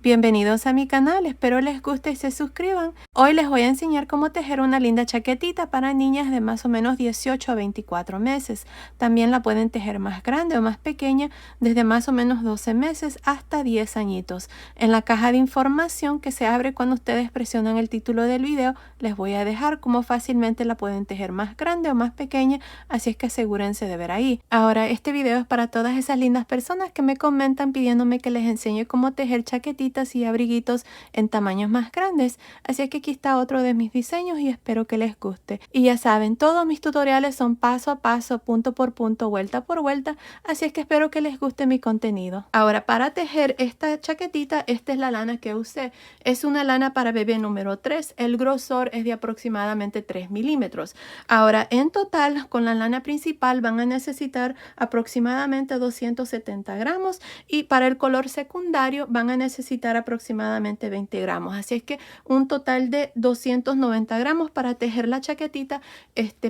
Bienvenidos a mi canal, espero les guste y se suscriban. Hoy les voy a enseñar cómo tejer una linda chaquetita para niñas de más o menos 18 a 24 meses. También la pueden tejer más grande o más pequeña, desde más o menos 12 meses hasta 10 añitos. En la caja de información que se abre cuando ustedes presionan el título del video, les voy a dejar cómo fácilmente la pueden tejer más grande o más pequeña, así es que asegúrense de ver ahí. Ahora, este video es para todas esas lindas personas que me comentan pidiéndome que les enseñe cómo tejer chaquetitas y abriguitos en tamaños más grandes, así que aquí está otro de mis diseños y espero que les guste. Y ya saben, todos mis tutoriales son paso a paso, punto por punto, vuelta por vuelta, así es que espero que les guste mi contenido. Ahora, para tejer esta chaquetita, esta es la lana que usé. Es una lana para bebé número 3, el grosor es de aproximadamente 3 milímetros. Ahora, en total, con la lana principal van a necesitar aproximadamente 270 gramos y para el color secundario van a necesitar aproximadamente 20 gramos. Así es que un total de 290 gramos para tejer la chaquetita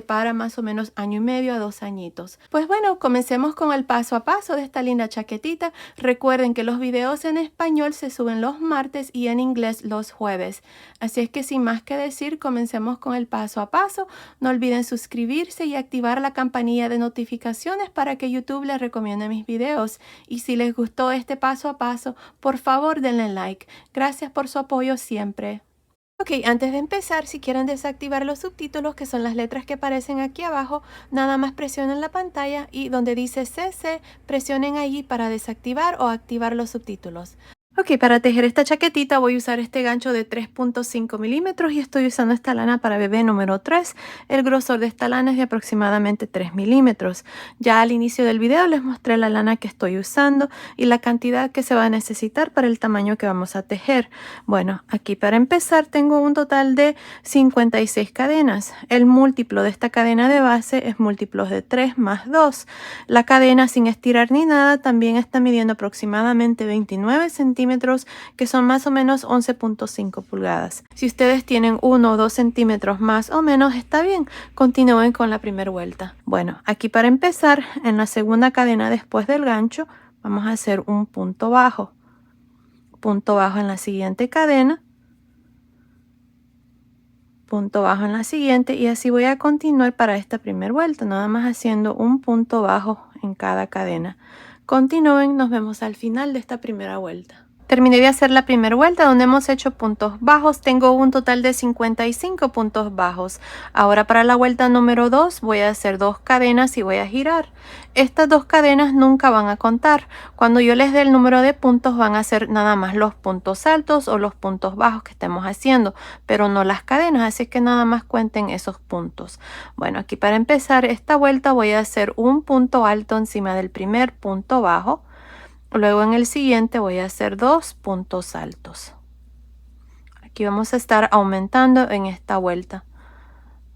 para más o menos año y medio a 2 añitos. Pues bueno, comencemos con el paso a paso de esta linda chaquetita. Recuerden que los videos en español se suben los martes y en inglés los jueves. Así es que sin más que decir, comencemos con el paso a paso. No olviden suscribirse y activar la campanilla de notificaciones para que YouTube les recomiende mis videos. Y si les gustó este paso a paso, por favor denle like. Gracias por su apoyo siempre. Ok, antes de empezar, si quieren desactivar los subtítulos, que son las letras que aparecen aquí abajo, nada más presionen la pantalla y donde dice CC, presionen allí para desactivar o activar los subtítulos. Ok, para tejer esta chaquetita voy a usar este gancho de 3.5 milímetros y estoy usando esta lana para bebé número 3. El grosor de esta lana es de aproximadamente 3 milímetros. Ya al inicio del video les mostré la lana que estoy usando y la cantidad que se va a necesitar para el tamaño que vamos a tejer. Bueno, aquí para empezar tengo un total de 56 cadenas. El múltiplo de esta cadena de base es múltiplos de 3 más 2. La cadena sin estirar ni nada también está midiendo aproximadamente 29 centímetros, que son más o menos 11.5 pulgadas. Si ustedes tienen 1 o 2 centímetros más o menos, está bien. Continúen con la primera vuelta. Bueno, aquí para empezar, en la segunda cadena después del gancho, vamos a hacer un punto bajo. Punto bajo en la siguiente cadena. Punto bajo en la siguiente y así voy a continuar para esta primera vuelta, nada más haciendo un punto bajo en cada cadena. Continúen, nos vemos al final de esta primera vuelta. Terminé de hacer la primera vuelta donde hemos hecho puntos bajos. Tengo un total de 55 puntos bajos. Ahora para la vuelta número 2 voy a hacer 2 cadenas y voy a girar. Estas 2 cadenas nunca van a contar. Cuando yo les dé el número de puntos van a ser nada más los puntos altos o los puntos bajos que estemos haciendo, pero no las cadenas, así que nada más cuenten esos puntos. Bueno, aquí para empezar esta vuelta voy a hacer un punto alto encima del primer punto bajo. Luego en el siguiente voy a hacer 2 puntos altos. Aquí vamos a estar aumentando en esta vuelta.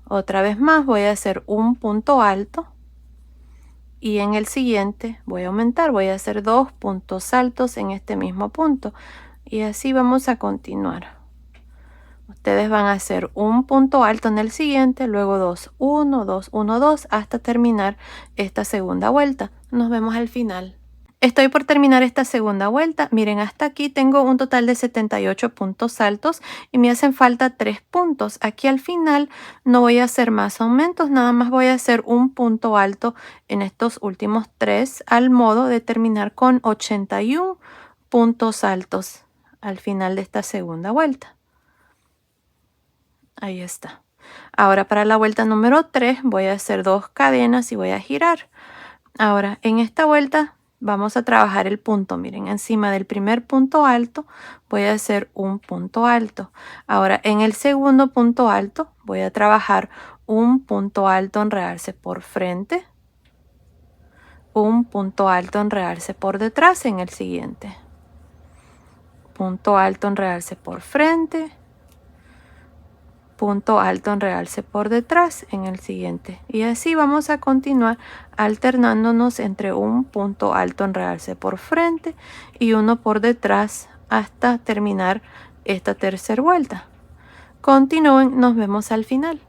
Otra vez más voy a hacer un punto alto. Y en el siguiente voy a aumentar, voy a hacer 2 puntos altos en este mismo punto. Y así vamos a continuar. Ustedes van a hacer un punto alto en el siguiente, luego 2, 1, 2, 1, 2, hasta terminar esta segunda vuelta. Nos vemos al final. Estoy por terminar esta segunda vuelta. Miren, hasta aquí tengo un total de 78 puntos altos y me hacen falta 3 puntos. Aquí al final no voy a hacer más aumentos, nada más voy a hacer un punto alto en estos últimos 3 al modo de terminar con 81 puntos altos al final de esta segunda vuelta. Ahí está. Ahora para la vuelta número 3 voy a hacer 2 cadenas y voy a girar. Ahora en esta vuelta vamos a trabajar el punto. Miren, encima del primer punto alto voy a hacer un punto alto. Ahora en el segundo punto alto voy a trabajar un punto alto en realce por frente, un punto alto en realce por detrás en el siguiente, punto alto en realce por frente, punto alto en realce por detrás en el siguiente, y así vamos a continuar alternándonos entre un punto alto en realce por frente y uno por detrás hasta terminar esta tercera vuelta. Continúen, nos vemos al final.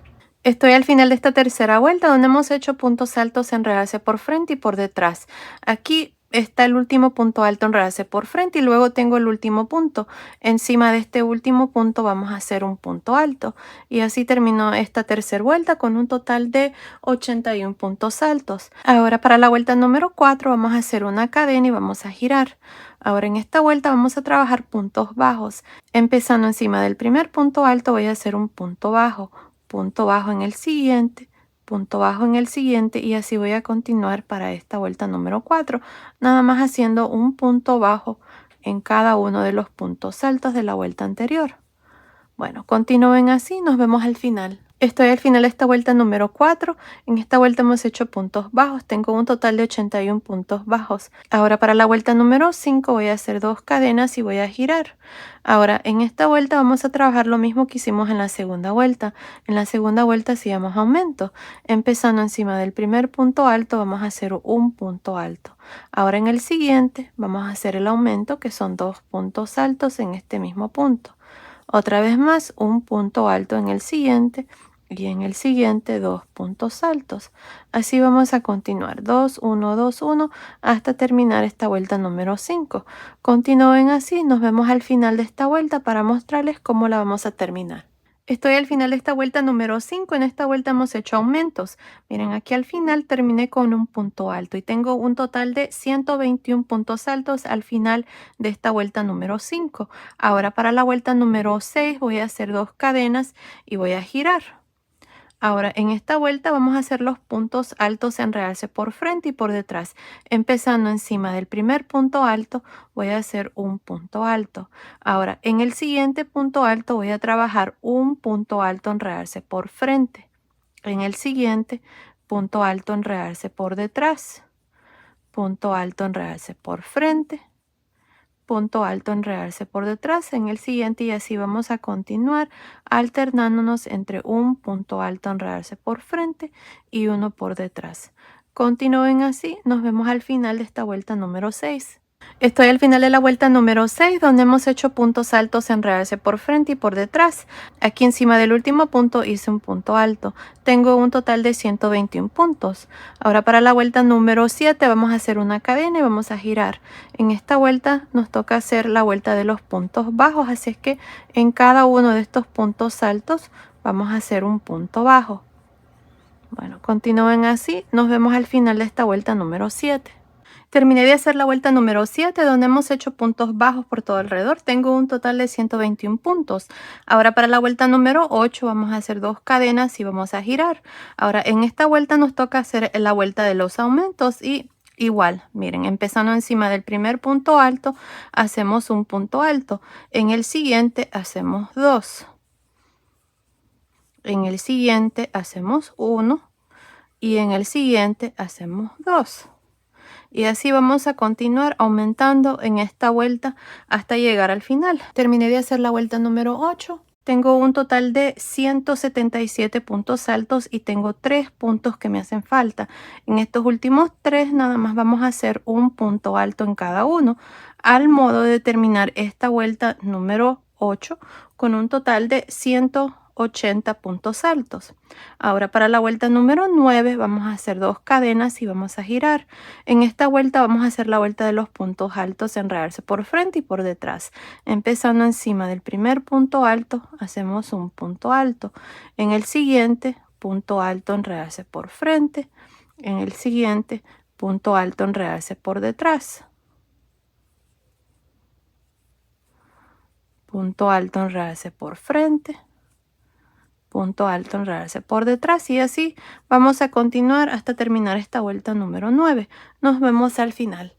Estoy al final de esta tercera vuelta donde hemos hecho puntos altos en realce por frente y por detrás. Aquí está el último punto alto, enredarse por frente y luego tengo el último punto. Encima de este último punto vamos a hacer un punto alto y así terminó esta tercera vuelta con un total de 81 puntos altos. Ahora para la vuelta número 4 vamos a hacer una cadena y vamos a girar. Ahora en esta vuelta vamos a trabajar puntos bajos. Empezando encima del primer punto alto voy a hacer un punto bajo en el siguiente, punto bajo en el siguiente y así voy a continuar para esta vuelta número 4, nada más haciendo un punto bajo en cada uno de los puntos altos de la vuelta anterior. Bueno, continúen así, nos vemos al final. Estoy al final de esta vuelta número 4. En esta vuelta hemos hecho puntos bajos. Tengo un total de 81 puntos bajos. Ahora para la vuelta número 5 voy a hacer 2 cadenas y voy a girar. Ahora en esta vuelta vamos a trabajar lo mismo que hicimos en la segunda vuelta. En la segunda vuelta hacíamos aumento. Empezando encima del primer punto alto vamos a hacer un punto alto. Ahora en el siguiente vamos a hacer el aumento, que son 2 puntos altos en este mismo punto. Otra vez más un punto alto en el siguiente y en el siguiente 2 puntos altos. Así vamos a continuar 2, 1, 2, 1 hasta terminar esta vuelta número 5. Continúen así, nos vemos al final de esta vuelta para mostrarles cómo la vamos a terminar. Estoy al final de esta vuelta número 5. En esta vuelta hemos hecho aumentos. Miren, aquí al final terminé con un punto alto y tengo un total de 121 puntos altos al final de esta vuelta número 5. Ahora para la vuelta número 6 voy a hacer 2 cadenas y voy a girar. Ahora en esta vuelta vamos a hacer los puntos altos en realce por frente y por detrás. Empezando encima del primer punto alto voy a hacer un punto alto. Ahora en el siguiente punto alto voy a trabajar un punto alto en realce por frente. En el siguiente punto alto en realce por detrás. Punto alto en realce por frente. Punto alto en realce por detrás en el siguiente y así vamos a continuar alternándonos entre un punto alto en realce por frente y uno por detrás. Continúen así, nos vemos al final de esta vuelta número 6. Estoy al final de la vuelta número 6 donde hemos hecho puntos altos en realce por frente y por detrás. Aquí encima del último punto hice un punto alto. Tengo un total de 121 puntos. Ahora para la vuelta número 7 vamos a hacer una cadena y vamos a girar. En esta vuelta nos toca hacer la vuelta de los puntos bajos, así es que en cada uno de estos puntos altos vamos a hacer un punto bajo. Bueno, continúen así, nos vemos al final de esta vuelta número 7. Terminé de hacer la vuelta número 7 donde hemos hecho puntos bajos por todo alrededor. Tengo un total de 121 puntos. Ahora para la vuelta número 8 vamos a hacer 2 cadenas y vamos a girar. Ahora en esta vuelta nos toca hacer la vuelta de los aumentos y igual, miren, empezando encima del primer punto alto hacemos un punto alto. En el siguiente hacemos 2. En el siguiente hacemos 1 y en el siguiente hacemos 2. Y así vamos a continuar aumentando en esta vuelta hasta llegar al final. Terminé de hacer la vuelta número 8. Tengo un total de 177 puntos altos y tengo 3 puntos que me hacen falta. En estos últimos 3 nada más vamos a hacer un punto alto en cada uno, al modo de terminar esta vuelta número 8 con un total de 180 puntos altos. Ahora para la vuelta número 9 vamos a hacer 2 cadenas y vamos a girar. En esta vuelta vamos a hacer la vuelta de los puntos altos, enredarse por frente y por detrás. Empezando encima del primer punto alto hacemos un punto alto. En el siguiente punto alto, enredarse por frente. En el siguiente punto alto, enredarse por detrás. Punto alto, enredarse por frente. Punto alto, enredarse por detrás y así vamos a continuar hasta terminar esta vuelta número 9. Nos vemos al final.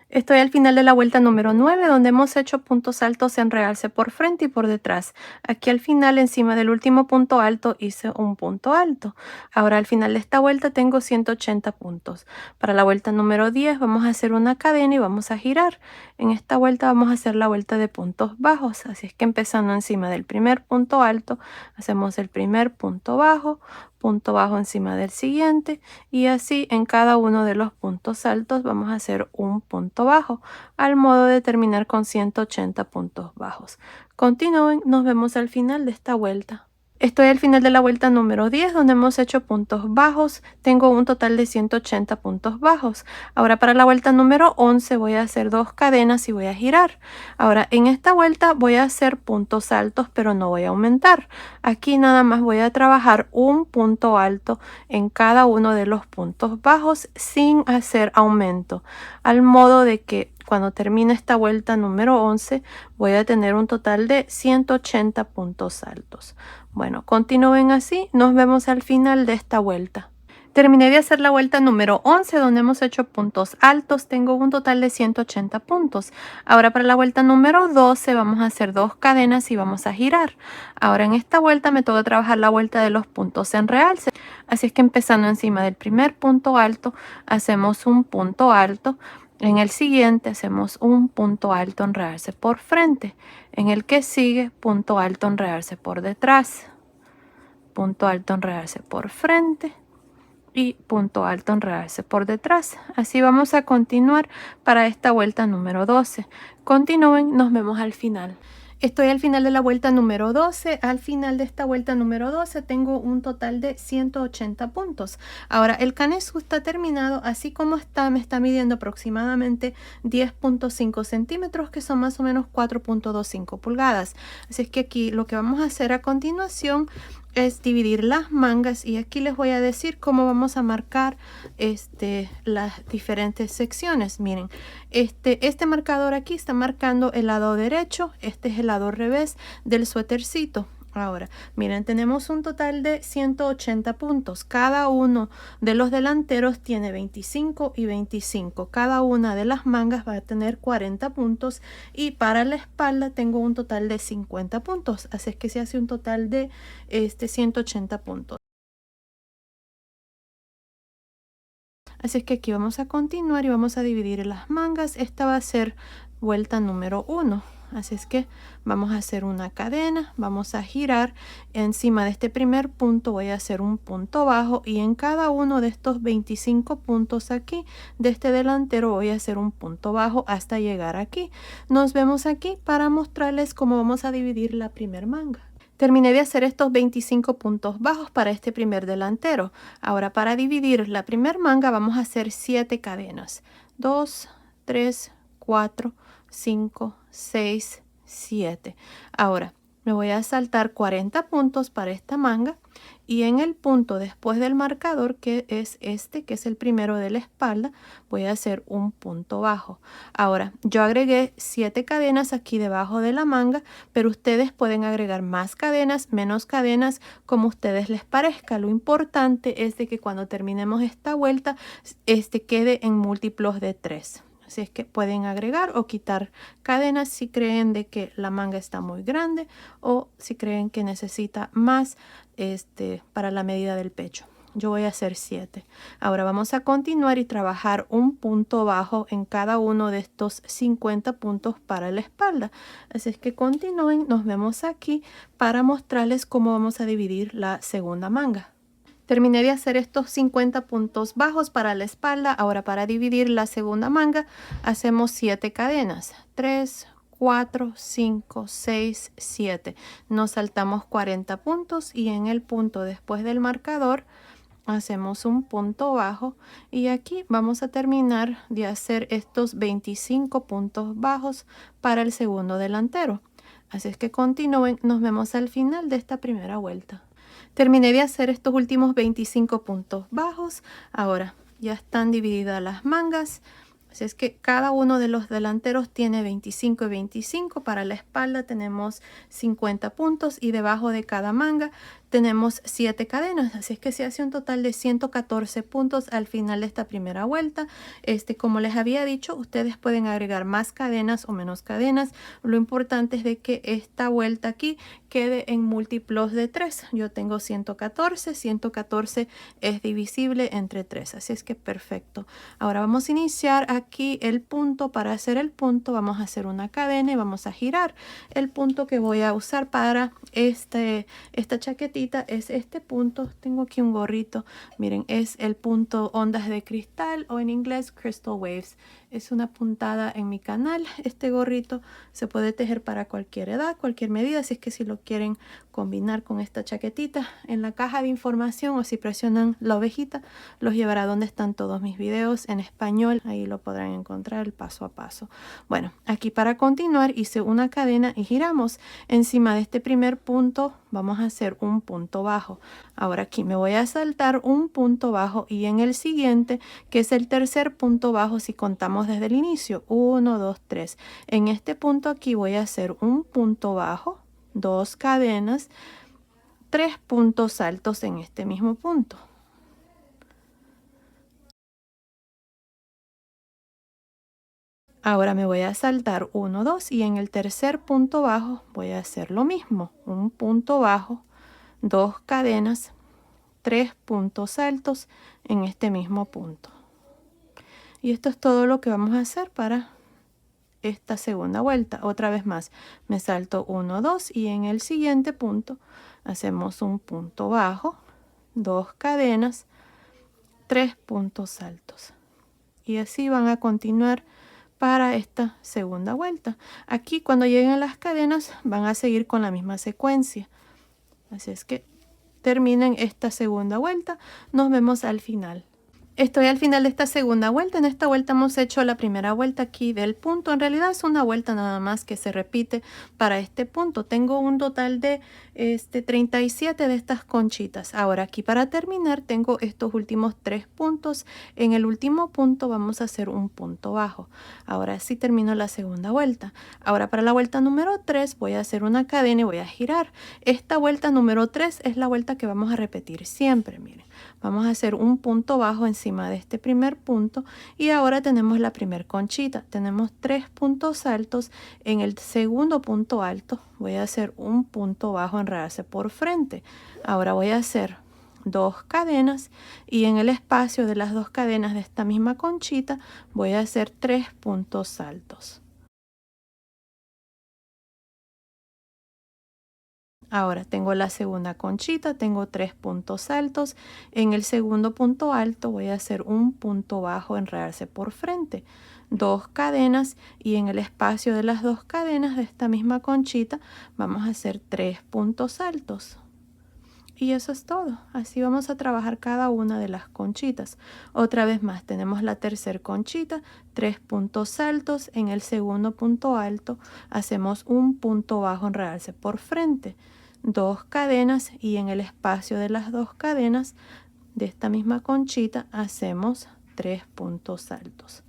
Estoy al final de la vuelta número 9 donde hemos hecho puntos altos en realce por frente y por detrás. Aquí al final encima del último punto alto hice un punto alto. Ahora al final de esta vuelta tengo 180 puntos. Para la vuelta número 10 vamos a hacer una cadena y vamos a girar. En esta vuelta vamos a hacer la vuelta de puntos bajos. Así es que empezando encima del primer punto alto hacemos el primer punto bajo encima del siguiente y así en cada uno de los puntos altos vamos a hacer un punto bajo al modo de terminar con 180 puntos bajos. Continúen, nos vemos al final de esta vuelta. Estoy al final de la vuelta número 10 donde hemos hecho puntos bajos. Tengo un total de 180 puntos bajos. Ahora para la vuelta número 11 voy a hacer 2 cadenas y voy a girar. Ahora en esta vuelta voy a hacer puntos altos, pero no voy a aumentar. Aquí nada más voy a trabajar un punto alto en cada uno de los puntos bajos sin hacer aumento, al modo de que cuando termine esta vuelta número 11 voy a tener un total de 180 puntos altos. Bueno, continúen así, nos vemos al final de esta vuelta. Terminé de hacer la vuelta número 11 donde hemos hecho puntos altos. Tengo un total de 180 puntos. Ahora para la vuelta número 12 vamos a hacer 2 cadenas y vamos a girar. Ahora en esta vuelta me toca trabajar la vuelta de los puntos en realce. Así es que empezando encima del primer punto alto hacemos un punto alto. En el siguiente hacemos un punto alto en realce por frente. En el que sigue, punto alto en realce por detrás. Punto alto en realce por frente. Y punto alto en realce por detrás. Así vamos a continuar para esta vuelta número 12. Continúen, nos vemos al final. Estoy al final de la vuelta número 12. Al final de esta vuelta número 12 tengo un total de 180 puntos. Ahora el canesú está terminado así como está. Me está midiendo aproximadamente 10.5 centímetros, que son más o menos 4.25 pulgadas. Así es que aquí lo que vamos a hacer a continuación es dividir las mangas, y aquí les voy a decir cómo vamos a marcar las diferentes secciones. Miren, este marcador aquí está marcando el lado derecho, este es el lado revés del suétercito. Ahora, miren, tenemos un total de 180 puntos. Cada uno de los delanteros tiene 25 y 25. Cada una de las mangas va a tener 40 puntos. Y para la espalda tengo un total de 50 puntos. Así es que se hace un total de 180 puntos. Así es que aquí vamos a continuar y vamos a dividir las mangas. Esta va a ser vuelta número 1. Así es que vamos a hacer una cadena, vamos a girar. Encima de este primer punto voy a hacer un punto bajo, y en cada uno de estos 25 puntos aquí de este delantero voy a hacer un punto bajo hasta llegar aquí. Nos vemos aquí para mostrarles cómo vamos a dividir la primer manga. Terminé de hacer estos 25 puntos bajos para este primer delantero. Ahora para dividir la primer manga vamos a hacer 7 cadenas. 2, 3, 4, 5, 6, 7. Ahora me voy a saltar 40 puntos para esta manga, y en el punto después del marcador, que es este, que es el primero de la espalda, voy a hacer un punto bajo. Ahora yo agregué 7 cadenas aquí debajo de la manga, pero ustedes pueden agregar más cadenas, menos cadenas, como ustedes les parezca. Lo importante es de que cuando terminemos esta vuelta quede en múltiplos de 3. Así es que pueden agregar o quitar cadenas si creen de que la manga está muy grande, o si creen que necesita más para la medida del pecho. Yo voy a hacer 7. Ahora vamos a continuar y trabajar un punto bajo en cada uno de estos 50 puntos para la espalda. Así es que continúen, nos vemos aquí para mostrarles cómo vamos a dividir la segunda manga. Terminé de hacer estos 50 puntos bajos para la espalda. Ahora para dividir la segunda manga hacemos 7 cadenas. 3, 4, 5, 6, 7. Nos saltamos 40 puntos, y en el punto después del marcador hacemos un punto bajo, y aquí vamos a terminar de hacer estos 25 puntos bajos para el segundo delantero. Así es que continúen, nos vemos al final de esta primera vuelta. Terminé de hacer estos últimos 25 puntos bajos. Ahora ya están divididas las mangas. Así es que cada uno de los delanteros tiene 25 y 25. Para la espalda tenemos 50 puntos, y debajo de cada manga tenemos 7 cadenas. Así es que se hace un total de 114 puntos al final de esta primera vuelta. Como les había dicho, ustedes pueden agregar más cadenas o menos cadenas. Lo importante es de que esta vuelta aquí quede en múltiplos de 3. Yo tengo 114. 114 es divisible entre 3. Así es que perfecto. Ahora vamos a iniciar aquí el punto. Para hacer el punto vamos a hacer una cadena y vamos a girar. El punto que voy a usar para esta chaquetita chaquetita es este punto. Tengo aquí un gorrito, miren, es el punto ondas de cristal o en inglés Crystal Waves. Es una puntada en mi canal. Este gorrito se puede tejer para cualquier edad, cualquier medida, así es que si lo quieren combinar con esta chaquetita, en la caja de información o si presionan la ovejita, los llevará donde están todos mis videos en español. Ahí lo podrán encontrar el paso a paso. Bueno, aquí para continuar hice una cadena y giramos. Encima de este primer punto vamos a hacer un punto bajo. Ahora aquí me voy a saltar un punto bajo y en el siguiente, que es el tercer punto bajo si contamos desde el inicio, 1, 2, 3. En este punto aquí voy a hacer un punto bajo, 2 cadenas, 3 puntos altos en este mismo punto. Ahora me voy a saltar 1, 2 y en el tercer punto bajo voy a hacer lo mismo, un punto bajo, 2 cadenas, 3 puntos altos en este mismo punto. Y esto es todo lo que vamos a hacer para esta segunda vuelta. Otra vez más, me salto 1, 2 y en el siguiente punto hacemos un punto bajo, 2 cadenas, 3 puntos altos. Y así van a continuar para esta segunda vuelta. Aquí cuando lleguen a las cadenas van a seguir con la misma secuencia. Así es que terminen esta segunda vuelta. Nos vemos al final. Estoy al final de esta segunda vuelta. En esta vuelta hemos hecho la primera vuelta aquí del punto. En realidad es una vuelta nada más que se repite para este punto. Tengo un total de 37 de estas conchitas. Ahora aquí para terminar tengo estos últimos 3 puntos. En el último punto vamos a hacer un punto bajo. Ahora sí termino la segunda vuelta. Ahora para la vuelta número 3 voy a hacer una cadena y voy a girar. Esta vuelta número 3 es la vuelta que vamos a repetir siempre. Miren, vamos a hacer un punto bajo encima de este primer punto y ahora tenemos la primer conchita. Tenemos 3 puntos altos. En el segundo punto alto voy a hacer un punto bajo, enredarse por frente. Ahora voy a hacer 2 cadenas y en el espacio de las 2 cadenas de esta misma conchita voy a hacer 3 puntos altos. Ahora tengo la segunda conchita, tengo 3 puntos altos. En el segundo punto alto voy a hacer un punto bajo, enredarse por frente, 2 cadenas y en el espacio de las 2 cadenas de esta misma conchita vamos a hacer 3 puntos altos. Y eso es todo. Así vamos a trabajar cada una de las conchitas. Otra vez más, tenemos la tercera conchita, 3 puntos altos. En el segundo punto alto hacemos un punto bajo, enredarse por frente, 2 cadenas y en el espacio de las 2 cadenas de esta misma conchita hacemos 3 puntos altos.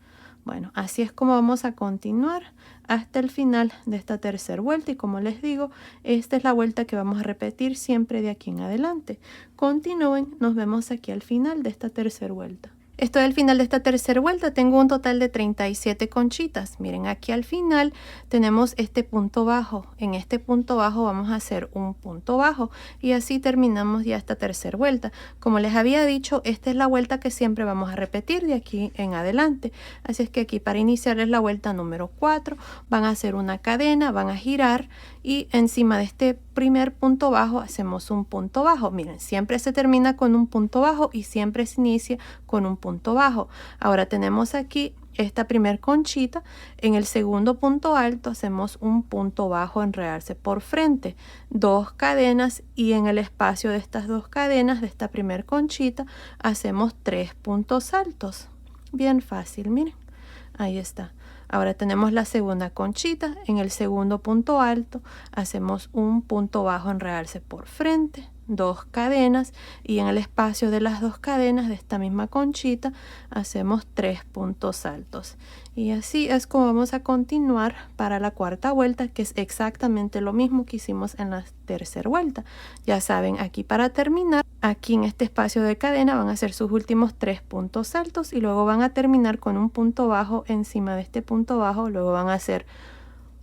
Bueno, así es como vamos a continuar hasta el final de esta tercera vuelta y como les digo, esta es la vuelta que vamos a repetir siempre de aquí en adelante. Continúen, nos vemos aquí al final de esta tercera vuelta. Estoy al final de esta tercera vuelta, tengo un total de 37 conchitas. Miren, aquí al final tenemos este punto bajo. En este punto bajo vamos a hacer un punto bajo y así terminamos ya esta tercera vuelta. Como les había dicho, esta es la vuelta que siempre vamos a repetir de aquí en adelante. Así es que aquí para iniciar es la vuelta número 4. Van a hacer una cadena, van a girar y encima de este primer punto bajo hacemos un punto bajo. Miren, siempre se termina con un punto bajo y siempre se inicia con un punto bajo. Ahora tenemos aquí esta primer conchita. En el segundo punto alto hacemos un punto bajo, enredarse por frente, 2 cadenas y en el espacio de estas 2 cadenas de esta primer conchita hacemos 3 puntos altos. Bien fácil, miren, ahí está. Ahora tenemos la segunda conchita. En el segundo punto alto hacemos un punto bajo, enredarse por frente, 2 cadenas y en el espacio de las 2 cadenas de esta misma conchita hacemos 3 puntos altos. Y así es como vamos a continuar para la cuarta vuelta, que es exactamente lo mismo que hicimos en la tercera vuelta. Ya saben, aquí para terminar, aquí en este espacio de cadena van a hacer sus últimos 3 puntos altos y luego van a terminar con un punto bajo encima de este punto bajo. Luego van a hacer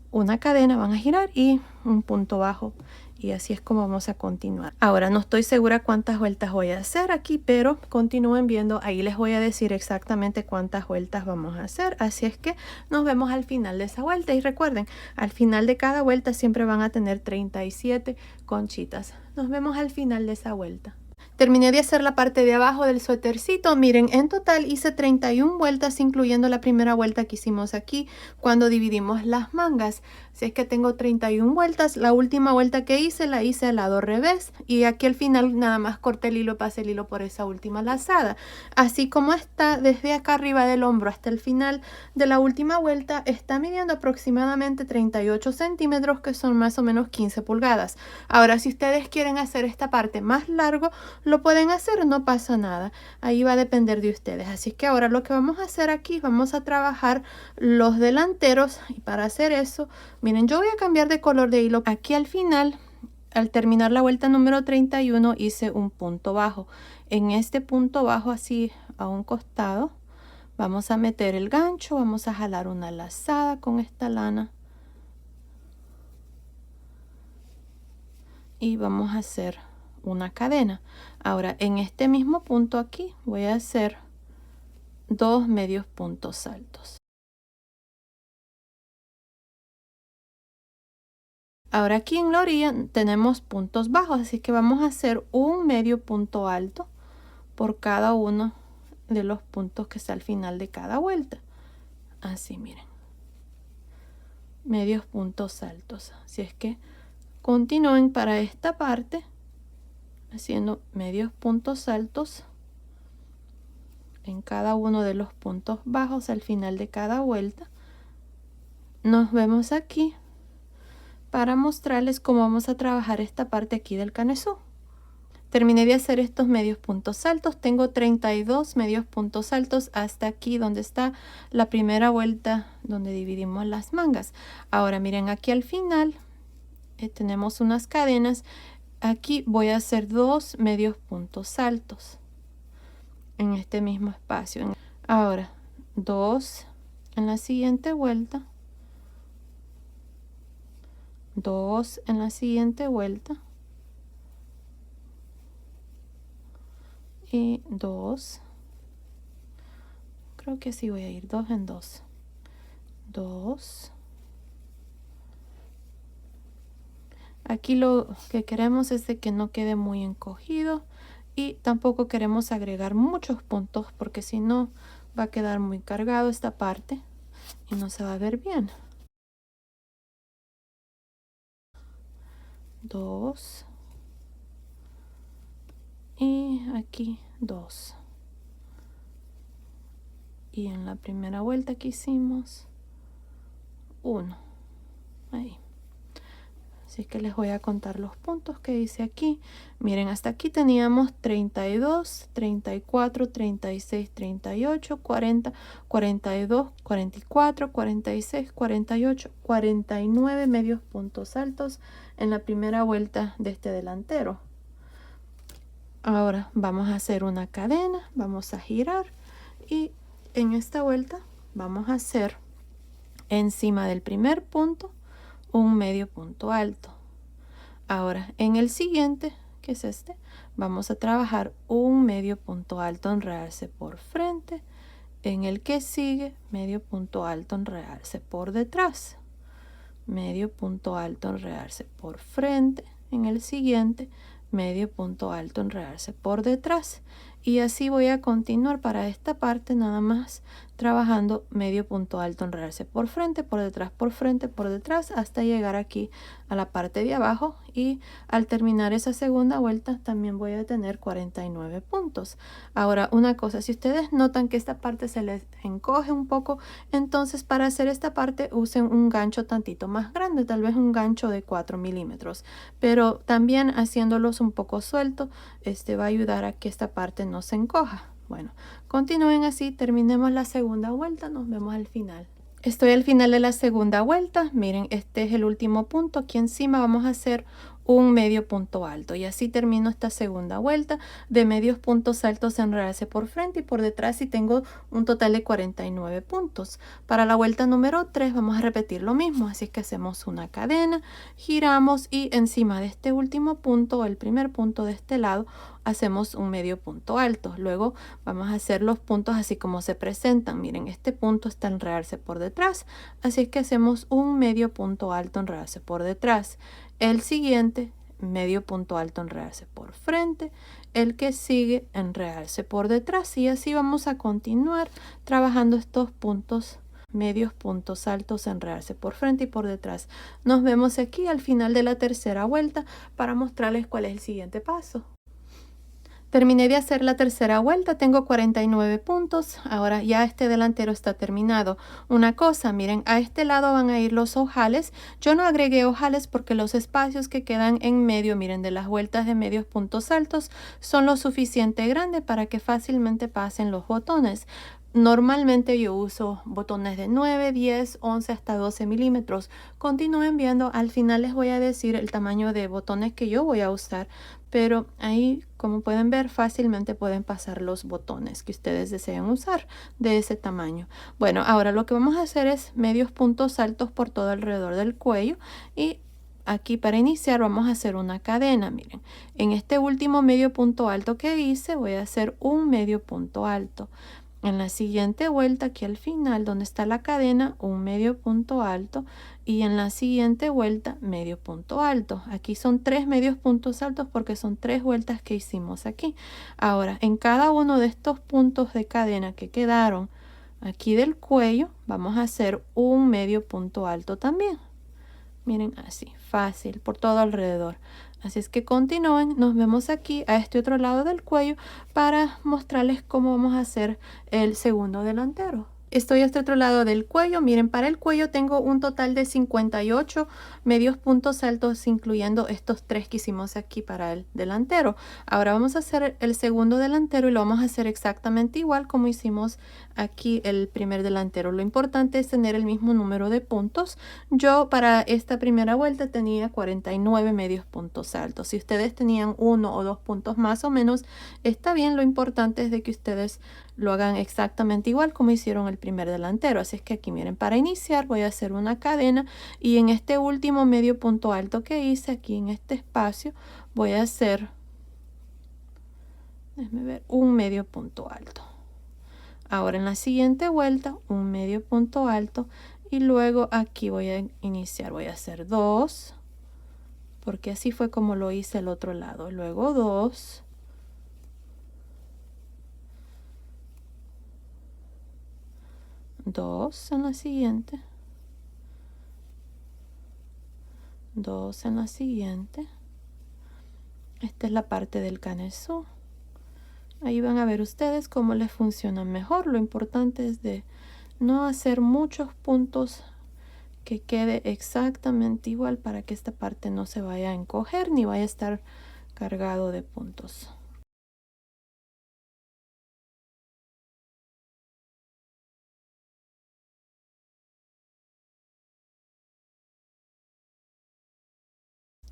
una cadena, van a girar y un punto bajo y así es como vamos a continuar. Ahora no estoy segura cuántas vueltas voy a hacer aquí, pero continúen viendo, ahí les voy a decir exactamente cuántas vueltas vamos a hacer, así es que nos vemos al final de esa vuelta y recuerden, al final de cada vuelta siempre van a tener 37 conchitas. Nos vemos al final de esa vuelta. Terminé de hacer la parte de abajo del suétercito. Miren, en total hice 31 vueltas, incluyendo la primera vuelta que hicimos aquí cuando dividimos las mangas. Si es que tengo 31 vueltas, la última vuelta que hice la hice al lado revés y aquí al final nada más corté el hilo, pasé el hilo por esa última lazada. Así como está desde acá arriba del hombro hasta el final de la última vuelta, está midiendo aproximadamente 38 centímetros, que son más o menos 15 pulgadas. Ahora, si ustedes quieren hacer esta parte más largo, lo pueden hacer, no pasa nada. Ahí va a depender de ustedes. Así que ahora lo que vamos a hacer aquí, vamos a trabajar los delanteros y para hacer eso, miren, yo voy a cambiar de color de hilo. Aquí al final, al terminar la vuelta número 31, hice un punto bajo. En este punto bajo, así a un costado, vamos a meter el gancho, vamos a jalar una lazada con esta lana. Y vamos a hacer una cadena. Ahora en este mismo punto aquí voy a hacer 2 medios puntos altos. Ahora aquí en la orilla tenemos puntos bajos, así que vamos a hacer un medio punto alto por cada uno de los puntos que está al final de cada vuelta. Así, miren, medios puntos altos. Así es que continúen para esta parte haciendo medios puntos altos en cada uno de los puntos bajos al final de cada vuelta. Nos vemos aquí para mostrarles cómo vamos a trabajar esta parte aquí del canesú. Terminé de hacer estos medios puntos altos. Tengo 32 medios puntos altos hasta aquí donde está la primera vuelta donde dividimos las mangas. Ahora miren, aquí al final tenemos unas cadenas. Aquí voy a hacer 2 medios puntos altos en este mismo espacio. Ahora 2 en la siguiente vuelta, 2 en la siguiente vuelta y 2. Creo que sí voy a ir 2 en 2. 2. Aquí lo que queremos es de que no quede muy encogido y tampoco queremos agregar muchos puntos porque si no va a quedar muy cargado esta parte y no se va a ver bien. 2 y aquí 2 y en la primera vuelta que hicimos 1 ahí. Así que les voy a contar los puntos que hice aquí. Miren, hasta aquí teníamos 32, 34, 36, 38, 40, 42, 44, 46, 48, 49 medios puntos altos en la primera vuelta de este delantero. Ahora vamos a hacer una cadena, vamos a girar y en esta vuelta vamos a hacer encima del primer punto un medio punto alto. Ahora en el siguiente, que es este, vamos a trabajar un medio punto alto en realce por frente. En el que sigue, medio punto alto en realce por detrás, medio punto alto en realce por frente. En el siguiente, medio punto alto en realce por detrás, y así voy a continuar para esta parte, nada más trabajando medio punto alto en realce por frente, por detrás, por frente, por detrás, hasta llegar aquí a la parte de abajo. Y al terminar esa segunda vuelta también voy a tener 49 puntos. Ahora una cosa, si ustedes notan que esta parte se les encoge un poco, entonces para hacer esta parte usen un gancho tantito más grande, tal vez un gancho de 4 milímetros, pero también haciéndolos un poco suelto, va a ayudar a que esta parte no se encoja. Bueno, continúen así, terminemos la segunda vuelta, nos vemos al final. Estoy al final de la segunda vuelta. Miren, este es el último punto. Aquí encima vamos a hacer un medio punto alto, y así termino esta segunda vuelta de medios puntos altos, enredarse por frente y por detrás, y tengo un total de 49 puntos. Para la vuelta número 3 vamos a repetir lo mismo, así que hacemos una cadena, giramos y encima de este último punto, el primer punto de este lado, hacemos un medio punto alto. Luego vamos a hacer los puntos así como se presentan. Miren, este punto está enredarse por detrás, así es que hacemos un medio punto alto, enredarse por detrás. El siguiente, medio punto alto, enredarse por frente. El que sigue, enredarse por detrás, y así vamos a continuar trabajando estos puntos, medios puntos altos, enredarse por frente y por detrás. Nos vemos aquí al final de la tercera vuelta para mostrarles cuál es el siguiente paso. Terminé de hacer la tercera vuelta, tengo 49 puntos. Ahora ya este delantero está terminado. Una cosa, miren, a este lado van a ir los ojales. Yo no agregué ojales porque los espacios que quedan en medio, miren, de las vueltas de medios puntos altos, son lo suficiente grande para que fácilmente pasen los botones. Normalmente yo uso botones de 9, 10, 11 hasta 12 milímetros. Continúen viendo, al final les voy a decir el tamaño de botones que yo voy a usar, pero ahí, como pueden ver, fácilmente pueden pasar los botones que ustedes deseen usar de ese tamaño. Bueno, ahora lo que vamos a hacer es medios puntos altos por todo alrededor del cuello, y aquí para iniciar vamos a hacer una cadena. Miren, en este último medio punto alto que hice voy a hacer un medio punto alto. En la siguiente vuelta, aquí al final donde está la cadena, un medio punto alto, y en la siguiente vuelta medio punto alto. Aquí son 3 medios puntos altos porque son 3 vueltas que hicimos aquí. Ahora, en cada uno de estos puntos de cadena que quedaron aquí del cuello, vamos a hacer un medio punto alto también. Miren, así, fácil, por todo alrededor. Así es que continúen, nos vemos aquí a este otro lado del cuello para mostrarles cómo vamos a hacer el segundo delantero. Estoy a este otro lado del cuello. Miren, para el cuello tengo un total de 58 medios puntos altos, incluyendo estos 3 que hicimos aquí para el delantero. Ahora vamos a hacer el segundo delantero y lo vamos a hacer exactamente igual como hicimos aquí el primer delantero. Lo importante es tener el mismo número de puntos. Yo para esta primera vuelta tenía 49 medios puntos altos. Si ustedes tenían 1 o 2 puntos más o menos, está bien. Lo importante es de que ustedes lo hagan exactamente igual como hicieron el primer delantero. Así es que aquí, miren, para iniciar voy a hacer una cadena, y en este último medio punto alto que hice aquí en este espacio voy a hacer, déjenme ver, un medio punto alto. Ahora en la siguiente vuelta un medio punto alto, y luego aquí voy a iniciar, voy a hacer 2, porque así fue como lo hice el otro lado. Luego 2, en la siguiente, 2 en la siguiente. Esta es la parte del canesú. Ahí van a ver ustedes cómo les funciona mejor. Lo importante es de no hacer muchos puntos, que quede exactamente igual para que esta parte no se vaya a encoger ni vaya a estar cargado de puntos.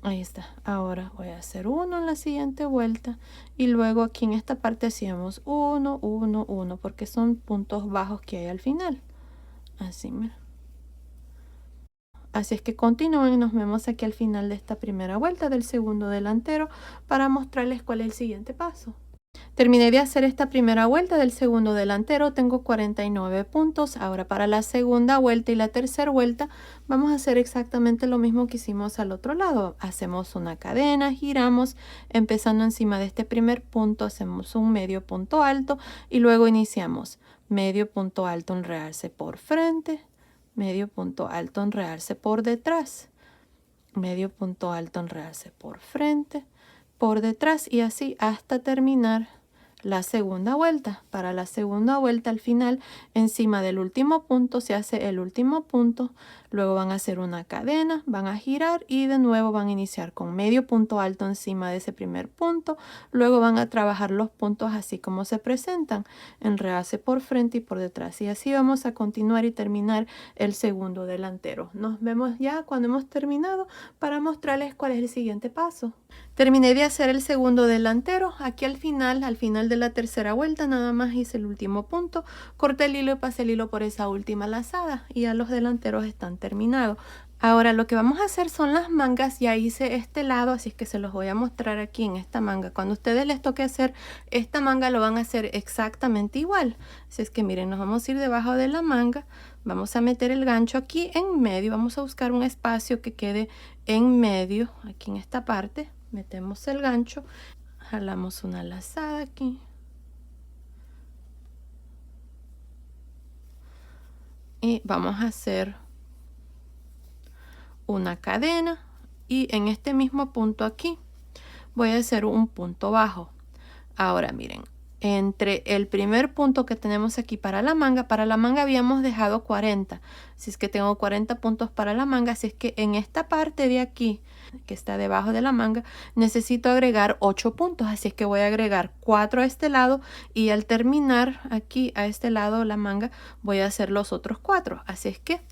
Ahí está. Ahora voy a hacer 1 en la siguiente vuelta, y luego aquí en esta parte hacíamos 1, 1, 1, porque son puntos bajos que hay al final. Así, mira. Así es que continúen, nos vemos aquí al final de esta primera vuelta del segundo delantero para mostrarles cuál es el siguiente paso. Terminé de hacer esta primera vuelta del segundo delantero, tengo 49 puntos. Ahora para la segunda vuelta y la tercera vuelta vamos a hacer exactamente lo mismo que hicimos al otro lado. Hacemos una cadena, giramos, empezando encima de este primer punto, hacemos un medio punto alto, y luego iniciamos medio punto alto, enredarse por frente, medio punto alto, enredarse por detrás, medio punto alto, enredarse por frente, por detrás, y así hasta terminar la segunda vuelta. Para la segunda vuelta, al final, encima del último punto se hace el último punto, luego van a hacer una cadena, van a girar y de nuevo van a iniciar con medio punto alto encima de ese primer punto, luego van a trabajar los puntos así como se presentan, enredarse por frente y por detrás, y así vamos a continuar y terminar el segundo delantero. Nos vemos ya cuando hemos terminado para mostrarles cuál es el siguiente paso. Terminé de hacer el segundo delantero. Aquí al final de la tercera vuelta, nada más hice el último punto, corté el hilo y pasé el hilo por esa última lazada y ya los delanteros están terminados. Ahora lo que vamos a hacer son las mangas. Ya hice este lado, así es que se los voy a mostrar aquí en esta manga. Cuando ustedes les toque hacer esta manga lo van a hacer exactamente igual. Así es que miren, nos vamos a ir debajo de la manga, vamos a meter el gancho aquí en medio, vamos a buscar un espacio que quede en medio, aquí en esta parte. Metemos el gancho, jalamos una lazada aquí y vamos a hacer una cadena, y en este mismo punto aquí voy a hacer un punto bajo. Ahora miren, entre el primer punto que tenemos aquí para la manga habíamos dejado 40, así es que tengo 40 puntos para la manga, así es que en esta parte de aquí que está debajo de la manga necesito agregar 8 puntos, así es que voy a agregar 4 a este lado, y al terminar aquí a este lado la manga voy a hacer los otros 4, así es que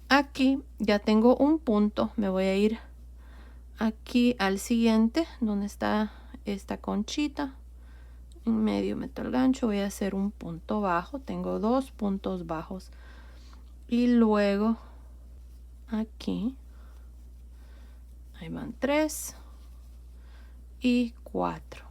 aquí ya tengo un punto. Me voy a ir aquí al siguiente donde está esta conchita, en medio meto el gancho, voy a hacer un punto bajo, tengo 2 puntos bajos, y luego aquí ahí van 3 y 4,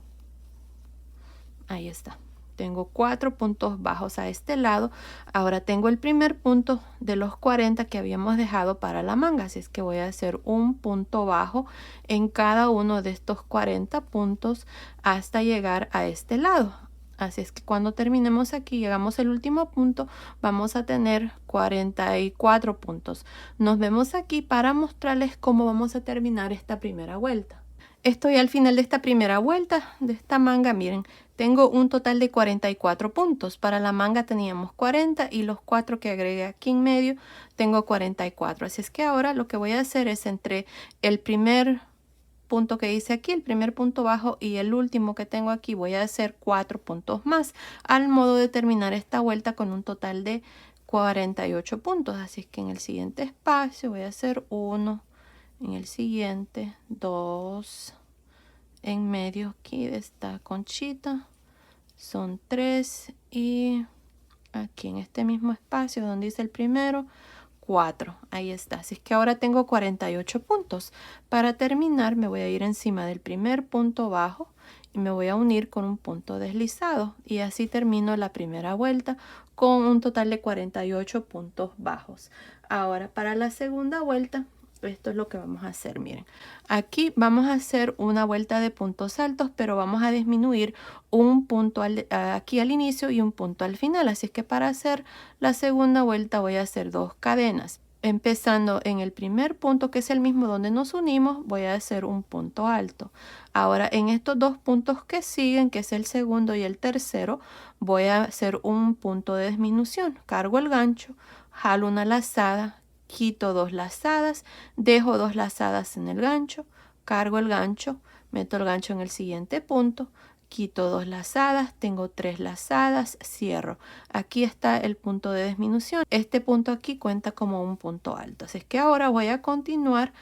ahí está, tengo 4 puntos bajos a este lado. Ahora tengo el primer punto de los 40 que habíamos dejado para la manga, así es que voy a hacer un punto bajo en cada uno de estos 40 puntos hasta llegar a este lado. Así es que cuando terminemos aquí, llegamos al último punto, vamos a tener 44 puntos. Nos vemos aquí para mostrarles cómo vamos a terminar esta primera vuelta. Estoy al final de esta primera vuelta de esta manga. Miren, tengo un total de 44 puntos. Para la manga teníamos 40 y los 4 que agregué aquí en medio tengo 44. Así es que ahora lo que voy a hacer es entre el primer punto que hice aquí, el primer punto bajo, y el último que tengo aquí, voy a hacer 4 puntos más, al modo de terminar esta vuelta con un total de 48 puntos. Así es que en el siguiente espacio voy a hacer 1, en el siguiente 2, en medio aquí de esta conchita son 3, y aquí en este mismo espacio donde hice el primero 4, ahí está. Así es que ahora tengo 48 puntos. Para terminar me voy a ir encima del primer punto bajo y me voy a unir con un punto deslizado, y así termino la primera vuelta con un total de 48 puntos bajos. Ahora para la segunda vuelta esto es lo que vamos a hacer. Miren, aquí vamos a hacer una vuelta de puntos altos, pero vamos a disminuir un punto aquí al inicio y un punto al final. Así es que para hacer la segunda vuelta voy a hacer 2 cadenas. Empezando en el primer punto, que es el mismo donde nos unimos, voy a hacer un punto alto. Ahora en estos 2 puntos que siguen, que es el segundo y el tercero, voy a hacer un punto de disminución. Cargo el gancho, jalo una lazada, quito 2 lazadas, dejo 2 lazadas en el gancho, cargo el gancho, meto el gancho en el siguiente punto, quito 2 lazadas, tengo 3 lazadas, cierro. Aquí está el punto de disminución. Este punto aquí cuenta como un punto alto. Así es que ahora voy a continuar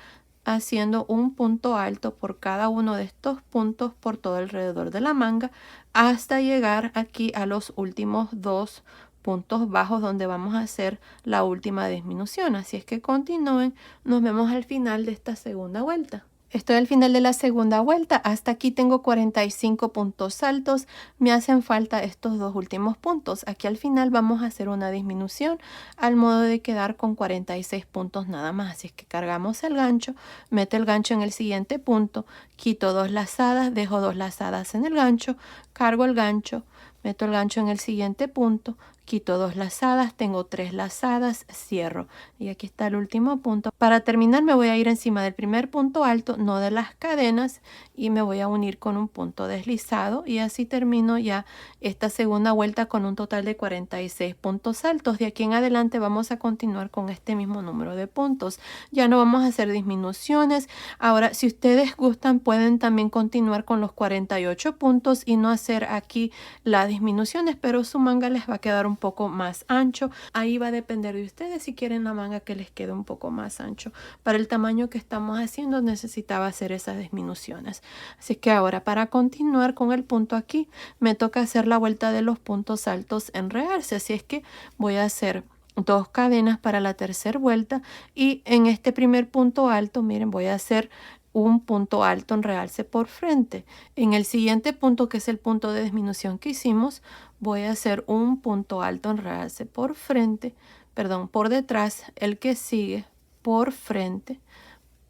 haciendo un punto alto por cada uno de estos puntos por todo alrededor de la manga hasta llegar aquí a los últimos 2 puntos bajos donde vamos a hacer la última disminución. Así es que continúen, nos vemos al final de esta segunda vuelta. Estoy al final de la segunda vuelta, hasta aquí tengo 45 puntos altos, me hacen falta estos 2 últimos puntos. Aquí al final vamos a hacer una disminución al modo de quedar con 46 puntos nada más. Así es que cargamos el gancho, meto el gancho en el siguiente punto, quito 2 lazadas, dejo 2 lazadas en el gancho, cargo el gancho, meto el gancho en el siguiente punto, quito 2 lazadas, tengo 3 lazadas, cierro. Y aquí está el último punto. Para terminar me voy a ir encima del primer punto alto, no de las cadenas, y me voy a unir con un punto deslizado, y así termino ya esta segunda vuelta con un total de 46 puntos altos. De aquí en adelante vamos a continuar con este mismo número de puntos. Ya no vamos a hacer disminuciones. Ahora, si ustedes gustan, pueden también continuar con los 48 puntos y no hacer aquí las disminuciones, pero su manga les va a quedar un poco más ancho. Ahí va a depender de ustedes si quieren la manga que les quede un poco más ancho. Para el tamaño que estamos haciendo necesitaba hacer esas disminuciones. Así que ahora, para continuar con el punto aquí, me toca hacer la vuelta de los puntos altos en realce. Así es que voy a hacer 2 cadenas para la tercera vuelta, y en este primer punto alto, miren, voy a hacer un punto alto en realce por frente. En el siguiente punto, que es el punto de disminución que hicimos, voy a hacer un punto alto en realce por frente, perdón, por detrás, el que sigue, por frente,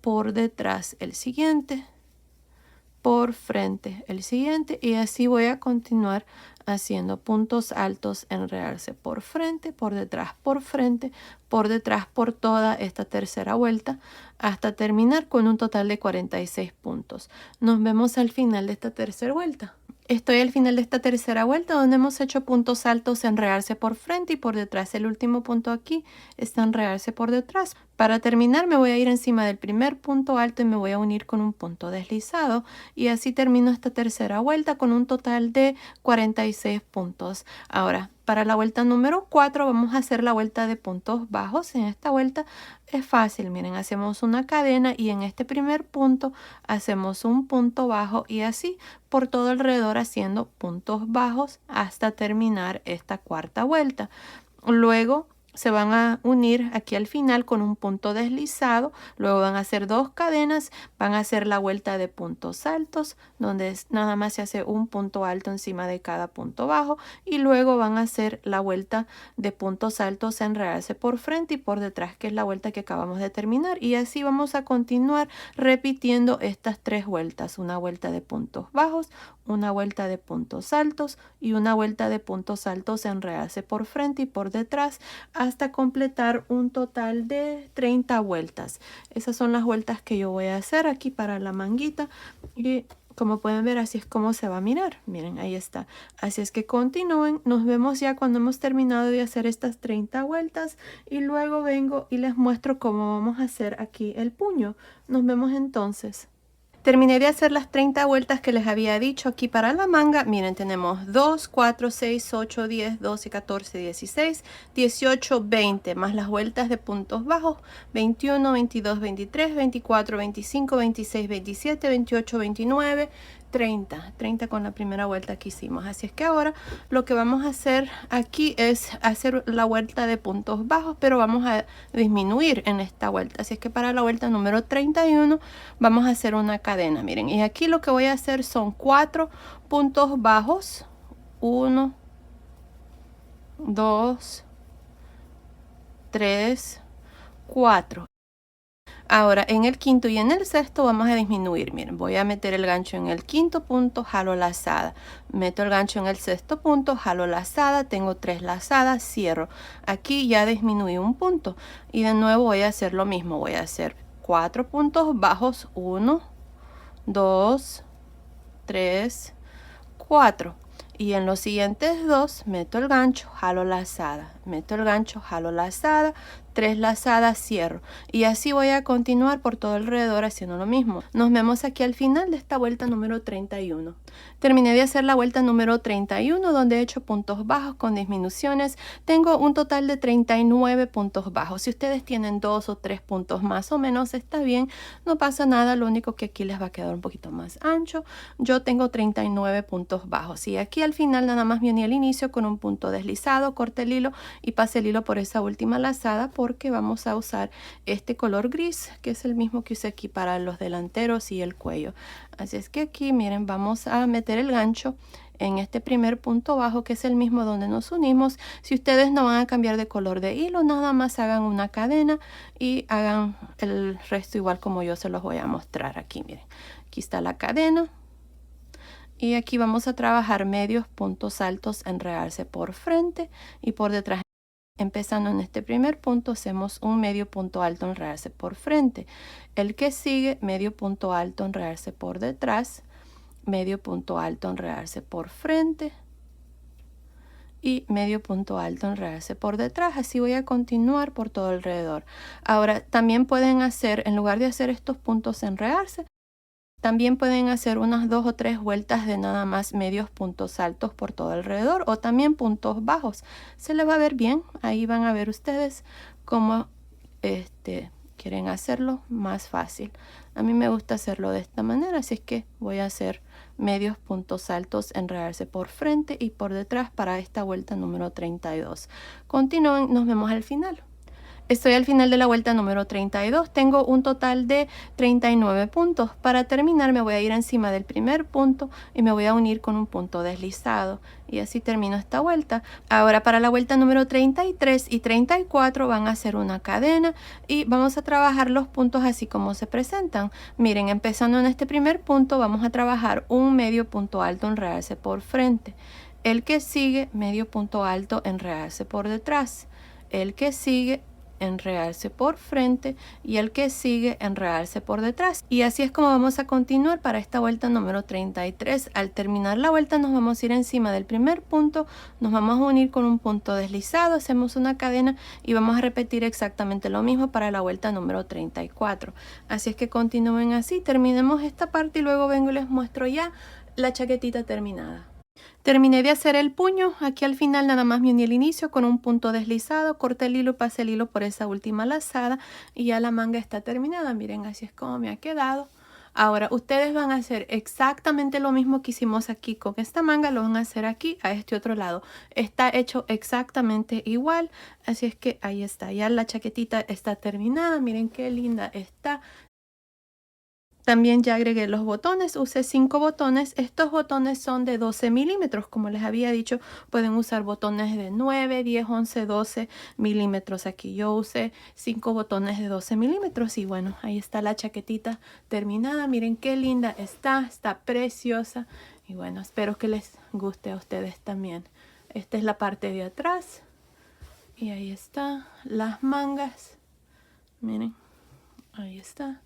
por detrás el siguiente, por frente el siguiente, y así voy a continuar haciendo puntos altos en realce por frente, por detrás, por frente, por detrás, por toda esta tercera vuelta, hasta terminar con un total de 46 puntos. Nos vemos al final de esta tercera vuelta. Estoy al final de esta tercera vuelta, donde hemos hecho puntos altos en realce por frente y por detrás. El último punto aquí está en realce por detrás. Para terminar me voy a ir encima del primer punto alto y me voy a unir con un punto deslizado, y así termino esta tercera vuelta con un total de 46 puntos. Ahora, para la vuelta número 4 vamos a hacer la vuelta de puntos bajos. En esta vuelta es fácil, miren, hacemos una cadena y en este primer punto hacemos un punto bajo, y así por todo alrededor haciendo puntos bajos hasta terminar esta cuarta vuelta. Luego se van a unir aquí al final con un punto deslizado, luego van a hacer 2 cadenas, van a hacer la vuelta de puntos altos, donde nada más se hace un punto alto encima de cada punto bajo, y luego van a hacer la vuelta de puntos altos en realce por frente y por detrás, que es la vuelta que acabamos de terminar, y así vamos a continuar repitiendo estas 3 vueltas, una vuelta de puntos bajos, una vuelta de puntos altos y una vuelta de puntos altos en realce por frente y por detrás, hasta completar un total de 30 vueltas. Esas son las vueltas que yo voy a hacer aquí para la manguita, y como pueden ver, así es como se va a mirar. Miren, ahí está. Así es que continúen. Nos vemos ya cuando hemos terminado de hacer estas 30 vueltas, y luego vengo y les muestro cómo vamos a hacer aquí el puño. Nos vemos entonces. Terminé de hacer las 30 vueltas que les había dicho aquí para la manga. Miren, tenemos 2, 4, 6, 8, 10, 12, 14, 16, 18, 20, más las vueltas de puntos bajos, 21, 22, 23, 24, 25, 26, 27, 28, 29, 30 con la primera vuelta que hicimos. Así es que ahora lo que vamos a hacer aquí es hacer la vuelta de puntos bajos, pero vamos a disminuir en esta vuelta. Así es que para la vuelta número 31 vamos a hacer una cadena. Miren, y aquí lo que voy a hacer son 4 puntos bajos, 1, 2, 3, 4. Ahora en el quinto y en el sexto vamos a disminuir. Miren, voy a meter el gancho en el quinto punto, jalo lazada, meto el gancho en el sexto punto, jalo lazada, tengo 3 lazadas, cierro. Aquí ya disminuí un punto, y de nuevo voy a hacer lo mismo. Voy a hacer 4 puntos bajos, 1, 2, 3, 4. Y en los siguientes 2 meto el gancho, jalo lazada, meto el gancho, jalo lazada, 3 lazadas, cierro. Y así voy a continuar por todo alrededor haciendo lo mismo. Nos vemos aquí al final de esta vuelta número 31. Terminé de hacer la vuelta número 31, donde he hecho puntos bajos con disminuciones. Tengo un total de 39 puntos bajos. Si ustedes tienen 2 o 3 puntos más o menos, está bien, no pasa nada. Lo único que aquí les va a quedar un poquito más ancho. Yo tengo 39 puntos bajos, y aquí al final nada más me uní al inicio con un punto deslizado, corté el hilo y pasé el hilo por esa última lazada, porque vamos a usar este color gris, que es el mismo que usé aquí para los delanteros y el cuello. Así es que aquí, miren, vamos a meter el gancho en este primer punto bajo, que es el mismo donde nos unimos. Si ustedes no van a cambiar de color de hilo, nada más hagan una cadena y hagan el resto igual como yo se los voy a mostrar aquí. Miren, aquí está la cadena. Y aquí vamos a trabajar medios puntos altos, enredarse por frente y por detrás. Empezando en este primer punto, hacemos un medio punto alto, enredarse por frente. El que sigue, medio punto alto, enredarse por detrás, medio punto alto, enredarse por frente y medio punto alto, enredarse por detrás. Así voy a continuar por todo alrededor. Ahora, también pueden hacer, en lugar de hacer estos puntos enredarse, también pueden hacer unas 2 o 3 vueltas de nada más medios puntos altos por todo alrededor o también puntos bajos. Se les va a ver bien. Ahí van a ver ustedes cómo quieren hacerlo más fácil. A mí me gusta hacerlo de esta manera, así es que voy a hacer medios puntos altos, enredarse por frente y por detrás para esta vuelta número 32. Continúen, nos vemos al final. Estoy al final de la vuelta número 32. Tengo un total de 39 puntos. Para terminar me voy a ir encima del primer punto y me voy a unir con un punto deslizado. Y así termino esta vuelta. Ahora para la vuelta número 33 y 34 van a hacer una cadena y vamos a trabajar los puntos así como se presentan. Miren, empezando en este primer punto vamos a trabajar un medio punto alto, enredarse por frente. El que sigue, medio punto alto, enredarse por detrás. El que sigue, enredarse por frente y el que sigue enredarse por detrás. Y así es como vamos a continuar para esta vuelta número 33. Al terminar la vuelta nos vamos a ir encima del primer punto, nos vamos a unir con un punto deslizado, hacemos una cadena y vamos a repetir exactamente lo mismo para la vuelta número 34. Así es que continúen así, terminemos esta parte y luego vengo y les muestro ya la chaquetita terminada. Terminé de hacer el puño, aquí al final nada más me uní el inicio con un punto deslizado, corté el hilo y pasé el hilo por esa última lazada y ya la manga está terminada. Miren, así es como me ha quedado. Ahora ustedes van a hacer exactamente lo mismo que hicimos aquí con esta manga, lo van a hacer aquí a este otro lado. Está hecho exactamente igual, así es que ahí está, ya la chaquetita está terminada. Miren qué linda está. También ya agregué los botones, usé 5 botones. Estos botones son de 12 milímetros, como les había dicho, pueden usar botones de 9, 10, 11, 12 milímetros. Aquí yo usé 5 botones de 12 milímetros y bueno, ahí está la chaquetita terminada. Miren qué linda está preciosa y bueno, espero que les guste a ustedes también. Esta es la parte de atrás y ahí está las mangas. Miren, ahí está.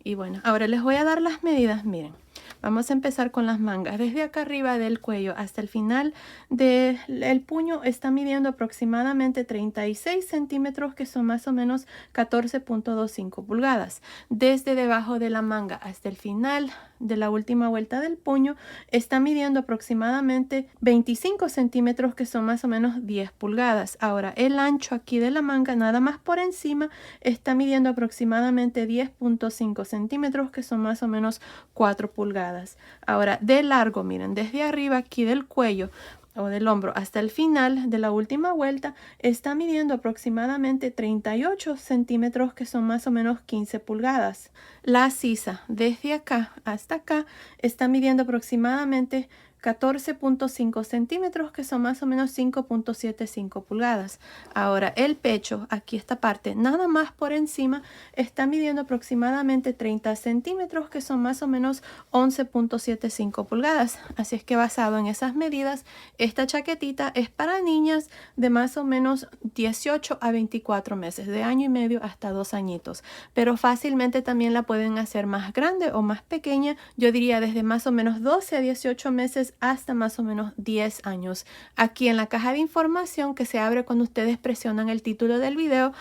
Y bueno, ahora les voy a dar las medidas. Miren, vamos a empezar con las mangas. Desde acá arriba del cuello hasta el final del puño está midiendo aproximadamente 36 centímetros, que son más o menos 14.25 pulgadas. Desde debajo de la manga hasta el final de la última vuelta del puño está midiendo aproximadamente 25 centímetros, que son más o menos 10 pulgadas. Ahora el ancho aquí de la manga, nada más por encima, está midiendo aproximadamente 10.5 centímetros, que son más o menos 4 pulgadas. Ahora de largo, miren, desde arriba aquí del cuello o del hombro hasta el final de la última vuelta está midiendo aproximadamente 38 centímetros, que son más o menos 15 pulgadas. La sisa desde acá hasta acá está midiendo aproximadamente 14.5 centímetros, que son más o menos 5.75 pulgadas. Ahora el pecho, aquí esta parte, nada más por encima, está midiendo aproximadamente 30 centímetros, que son más o menos 11.75 pulgadas. Así es que basado en esas medidas, esta chaquetita es para niñas de más o menos 18 a 24 meses, de año y medio hasta 2 añitos. Pero fácilmente también la pueden hacer más grande o más pequeña. Yo diría desde más o menos 12 a 18 meses hasta más o menos 10 años. Aquí en la caja de información que se abre cuando ustedes presionan el título del video,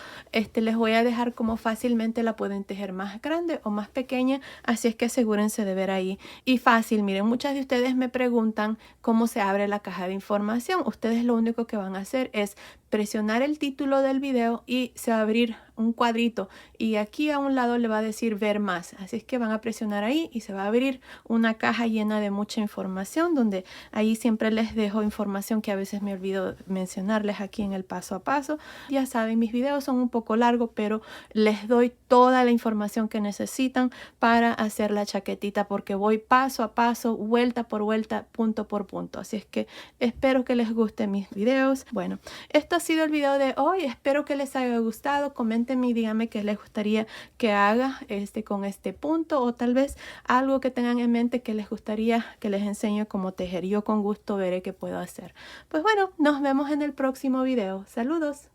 les voy a dejar cómo fácilmente la pueden tejer más grande o más pequeña, así es que asegúrense de ver ahí. Y fácil, miren, muchas de ustedes me preguntan cómo se abre la caja de información. Ustedes lo único que van a hacer es presionar el título del video y se va a abrir un cuadrito y aquí a un lado le va a decir ver más, así es que van a presionar ahí y se va a abrir una caja llena de mucha información, donde ahí siempre les dejo información que a veces me olvido mencionarles aquí en el paso a paso. Ya saben, mis videos son un poco largos, pero les doy toda la información que necesitan para hacer la chaquetita, porque voy paso a paso, vuelta por vuelta, punto por punto, así es que espero que les gusten mis videos. Bueno, estos sido el video de hoy. Espero que les haya gustado. Coméntenme y díganme qué les gustaría que haga con este punto, o tal vez algo que tengan en mente que les gustaría que les enseñe cómo tejer. Yo con gusto veré qué puedo hacer. Pues bueno, nos vemos en el próximo video. Saludos.